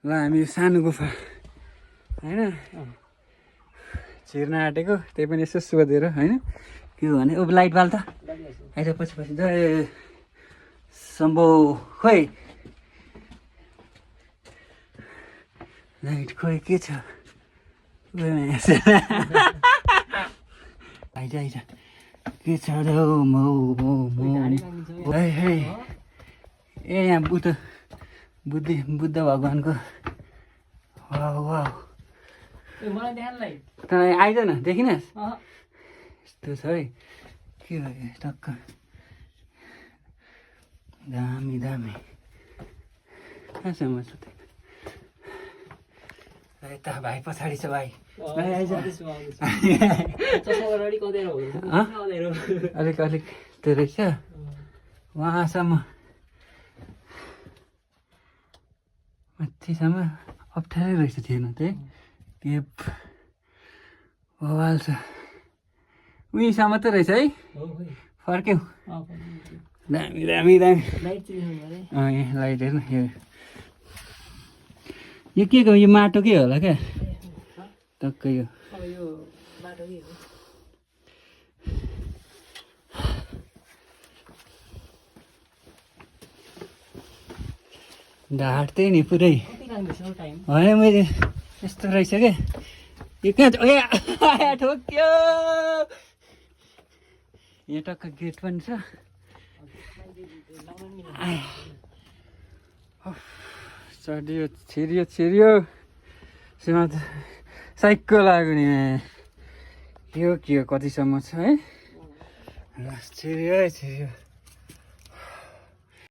ल हामी सानो गुफा होइन छिर्न आँटेको त्यही पनि यसो सोधेर होइन के हो भने अब लाइट बाल त आइज पछि पछि जय सम्भो खोइ लाइट खोइ के छ आइज आइज के छ र ए यहाँ बुद्ध भगवान्को तपाईँ आइज न देखिनस् यस्तो छ है के हो टक्क दामी दामी कहाँसम्म छ त यता भाइ पछाडि छ भाइ आइज अलिक अलिक त्यो रहेछ उहाँसम्म माथिसम्म अप्ठ्यारै रहेछ थिएन त्यही के बवाल छ उहीँसम्म त रहेछ है फर्क्यौ दामी दामी दामी यहाँ लाइट हेर्नु यो के को यो माटो के होला क्या टक्कै यो ढाड त्यही नि पुरै होइन मैले यस्तो रहेछ क्या यो कहाँ ठोक्यो यहाँ टक्क गेट पनि छ चढियो छिरियो साइकल लाग्यो नि यो के हो कतिसम्म छ है छिरियो